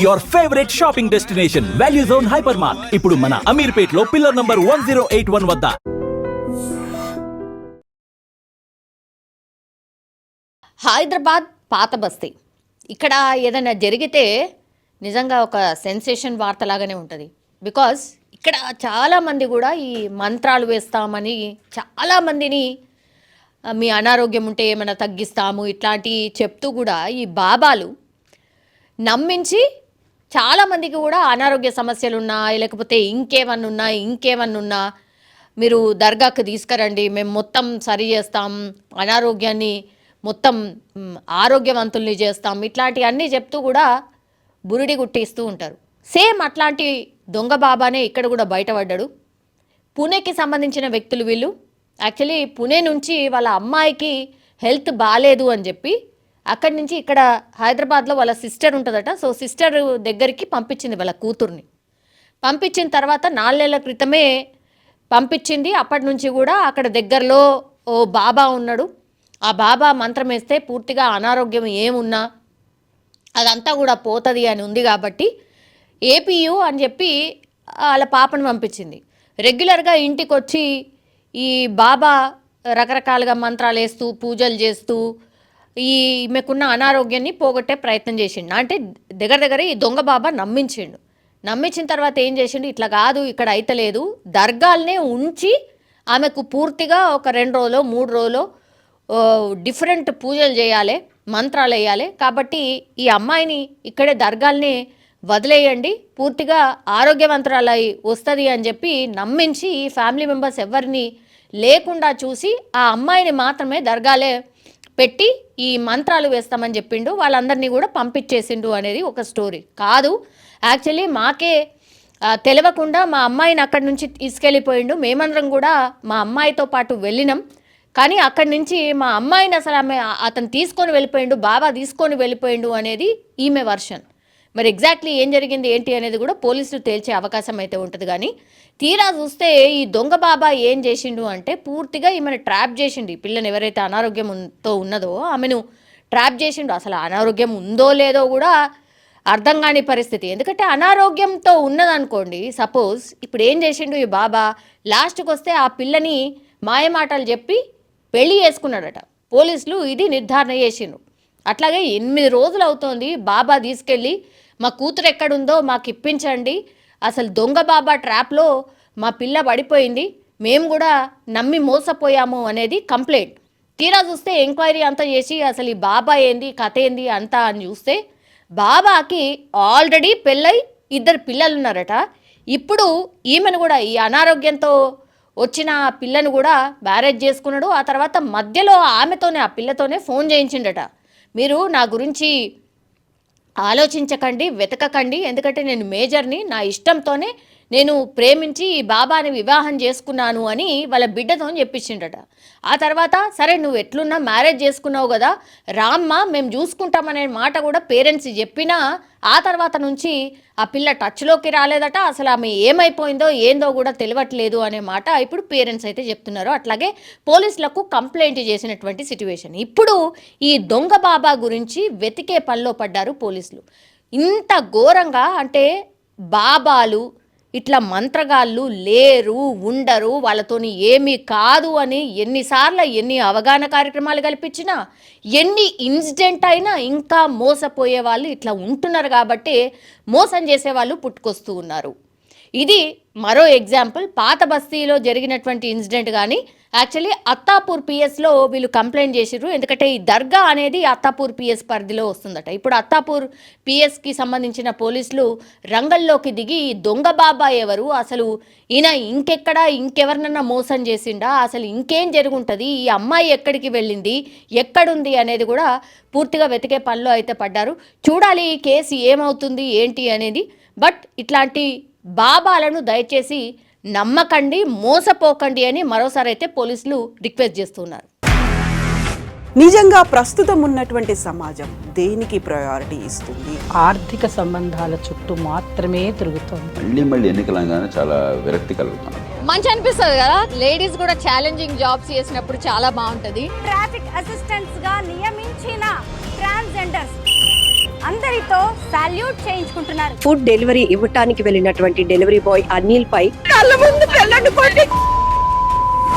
Your favourite shopping destination value zone hyper mart ఇప్పుడు మన అమీర్పేట్ లో పిల్లర్ నంబర్ 1081 వద్ద. హైదరాబాద్ పాత బస్తీ. ఇక్కడ ఏదైనా జరిగితే నిజంగా ఒక సెన్సేషన్ వార్తలాగానే ఉంటుంది. బికాజ్ ఇక్కడ చాలామంది కూడా ఈ మంత్రాలు వేస్తామని చాలామందిని మీ అనారోగ్యం ఉంటే ఏమైనా తగ్గిస్తాము ఇట్లాంటి చెప్తూ కూడా ఈ బాబాలు నమ్మించి చాలామందికి కూడా అనారోగ్య సమస్యలు ఉన్నా లేకపోతే ఇంకేమన్నా మీరు దర్గాకు తీసుకురండి, మేము మొత్తం సరి చేస్తాం, అనారోగ్యాన్ని మొత్తం ఆరోగ్యవంతుల్ని చేస్తాం, ఇట్లాంటివన్నీ చెప్తూ కూడా బురిడి గుట్టిస్తూ ఉంటారు. సేమ్ అట్లాంటి దొంగ బాబానే ఇక్కడ కూడా బయటపడ్డాడు. పూణేకి సంబంధించిన వ్యక్తులు వీళ్ళు. యాక్చువల్లీ పూణే నుంచి వాళ్ళ అమ్మాయికి హెల్త్ బాగాలేదు అని చెప్పి అక్కడి నుంచి ఇక్కడ హైదరాబాద్లో వాళ్ళ సిస్టర్ ఉంటుందట. సో సిస్టర్ దగ్గరికి పంపించింది వాళ్ళ కూతుర్ని. పంపించిన తర్వాత 4 నెలల క్రితమే పంపించింది. అప్పటి నుంచి కూడా అక్కడ దగ్గరలో ఓ బాబా ఉన్నాడు. ఆ బాబా మంత్రం వేస్తే పూర్తిగా అనారోగ్యం ఏమున్నా అదంతా కూడా పోతుంది అని ఉంది కాబట్టి ఏపీయు అని చెప్పి వాళ్ళ పాపను పంపించింది. రెగ్యులర్గా ఇంటికి వచ్చి ఈ బాబా రకరకాలుగా మంత్రాలు వేస్తూ పూజలు చేస్తూ ఈమెకున్న అనారోగ్యాన్ని పోగొట్టే ప్రయత్నం చేసిండు. అంటే దగ్గర ఈ దొంగ బాబా నమ్మించిన తర్వాత ఏం చేసిండు, ఇట్లా కాదు ఇక్కడ అయితలేదు, దర్గాల్నే ఉంచి ఆమెకు పూర్తిగా ఒక 2 రోజులో 3 రోజులో డిఫరెంట్ పూజలు చేయాలి, మంత్రాలు వేయాలి, కాబట్టి ఈ అమ్మాయిని ఇక్కడే దర్గాల్ని వదిలేయండి, పూర్తిగా ఆరోగ్యవంతురాలై వస్తుంది అని చెప్పి నమ్మించి ఈ ఫ్యామిలీ మెంబర్స్ ఎవరిని లేకుండా చూసి ఆ అమ్మాయిని మాత్రమే దర్గాలే పెట్టి ఈ మంత్రాలు వేస్తామని చెప్పిండు. వాళ్ళందరినీ కూడా పంపించేసిండు అనేది ఒక స్టోరీ కాదు. యాక్చువల్లీ మాకే తెలియకుండా మా అమ్మాయిని అక్కడి నుంచి తీసుకెళ్ళిపోయిండు. మేమందరం కూడా మా అమ్మాయితో పాటు వెళ్ళినాం. కానీ అక్కడి నుంచి మా అమ్మాయిని అసలు అతను తీసుకొని వెళ్ళిపోయిండు, బాబా తీసుకొని వెళ్ళిపోయిండు అనేది ఈమె వర్షన్. మరి ఎగ్జాక్ట్లీ ఏం జరిగింది ఏంటి అనేది కూడా పోలీసులు తేల్చే అవకాశం అయితే ఉంటుంది. కానీ తీరా చూస్తే ఈ దొంగ బాబా ఏం చేసిండు అంటే పూర్తిగా ఈమెను ట్రాప్ చేసిండు. ఈ పిల్లని ఎవరైతే అనారోగ్యంతో ఉన్నదో ఆమెను ట్రాప్ చేసిండు. అసలు అనారోగ్యం ఉందో లేదో కూడా అర్థం కాని పరిస్థితి. ఎందుకంటే అనారోగ్యంతో ఉన్నదనుకోండి సపోజ్, ఇప్పుడు ఏం చేసిండు ఈ బాబా, లాస్ట్కి వస్తే ఆ పిల్లని మాయమాటలు చెప్పి పెళ్లి చేసుకున్నాడట. పోలీసులు ఇది నిర్ధారణ చేసిండ్రు. అట్లాగే 8 రోజులు అవుతోంది బాబా తీసుకెళ్ళి మా కూతురు ఎక్కడుందో మాకు ఇప్పించండి, అసలు దొంగ బాబా ట్రాప్లో మా పిల్ల పడిపోయింది, మేము కూడా నమ్మి మోసపోయాము అనేది కంప్లైంట్. తీరా చూస్తే ఎంక్వైరీ అంతా చేసి అసలు ఈ బాబా ఏంది కథ ఏంది అంతా అని చూస్తే బాబాకి ఆల్రెడీ పెళ్ళై 2 పిల్లలు ఉన్నారట. ఇప్పుడు ఈమెను కూడా ఈ అనారోగ్యంతో వచ్చిన పిల్లను కూడా మ్యారేజ్ చేసుకున్నాడు. ఆ తర్వాత మధ్యలో ఆమెతోనే ఆ పిల్లతోనే ఫోన్ చేయించిండట, మీరు నా గురించి ఆలోచించకండి, వెతకకండి, ఎందుకంటే నేను మేజర్ని, నా ఇష్టంతోనే నేను ప్రేమించి ఈ బాబాని వివాహం చేసుకున్నాను అని వాళ్ళ బిడ్డతో చెప్పించిండట. ఆ తర్వాత సరే నువ్వు ఎట్లున్నా మ్యారేజ్ చేసుకున్నావు కదా రామ్మ మేము చూసుకుంటామనే మాట కూడా పేరెంట్స్ చెప్పినా ఆ తర్వాత నుంచి ఆ పిల్ల టచ్లోకి రాలేదట. అసలు ఆమె ఏమైపోయిందో ఏందో కూడా తెలియట్లేదు అనే మాట ఇప్పుడు పేరెంట్స్ అయితే చెప్తున్నారు. అట్లాగే పోలీసులకు కంప్లైంట్ చేసినటువంటి సిచ్యువేషన్. ఇప్పుడు ఈ దొంగ బాబా గురించి వెతికే పనిలో పడ్డారు పోలీసులు. ఇంత ఘోరంగా అంటే బాబాలు ఇట్లా మంత్రగాళ్ళు లేరు, ఉండరు, వాళ్ళతోని ఏమీ కాదు అని ఎన్నిసార్లు ఎన్ని అవగాహన కార్యక్రమాలు కల్పించినా ఎన్ని ఇన్సిడెంట్ అయినా ఇంకా మోసపోయే వాళ్ళు ఇట్లా ఉంటున్నారు. కాబట్టి మోసం చేసేవాళ్ళు పుట్టుకొస్తూ ఉన్నారు. ఇది మరో ఎగ్జాంపుల్. పాత బస్తీలో జరిగినటువంటి ఇన్సిడెంట్ కానీ యాక్చువల్లీ అత్తాపూర్ పిఎస్లో వీళ్ళు కంప్లైంట్ చేసిర్రు. ఎందుకంటే ఈ దర్గా అనేది అత్తాపూర్ పిఎస్ పరిధిలో వస్తుందట. ఇప్పుడు అత్తాపూర్ పిఎస్కి సంబంధించిన పోలీసులు రంగంలోకి దిగి ఈ దొంగ బాబా ఎవరు, అసలు ఈయన ఇంకెవరినన్నా మోసం చేసిండా, అసలు ఇంకేం జరుగుంటుంది, ఈ అమ్మాయి ఎక్కడికి వెళ్ళింది, ఎక్కడుంది అనేది కూడా పూర్తిగా వెతికే పనిలో అయితే పడ్డారు. చూడాలి ఈ కేసు ఏమవుతుంది ఏంటి అనేది. బట్ ఇట్లాంటి బాబాలను దయచేసి నమ్మకండి, మోసపోకండి అని మరోసారి అయితే పోలీసులు రిక్వెస్ట్ చేస్తున్నారు. నిజంగా ప్రస్తుతం ఉన్నటువంటి సమాజం దేనికి ప్రయారిటీ ఇస్తుంది? ఆర్థిక సంబంధాల చుట్టూ మాత్రమే తిరుగుతుంది. మళ్ళీ ఎన్నికలంగానే చాలా విరక్తి కలుగుతున్నాం. మంచి అనిపిస్తుంది కదా, లేడీస్ కూడా ఛాలెంజింగ్ జాబ్స్ చేసినప్పుడు చాలా బాగుంటది. ట్రాఫిక్ అసిస్టెంట్స్ గా నియమించిన ట్రాన్స్జెండర్స్ అందరితో సాల్యూట్ చేయించుకుంటున్నారు. ఫుడ్ డెలివరీ ఇవ్వటానికి వెళ్ళినటువంటి డెలివరీ బాయ్ అనిల్ పై కళ్ళ ముందు పెళ్ళండి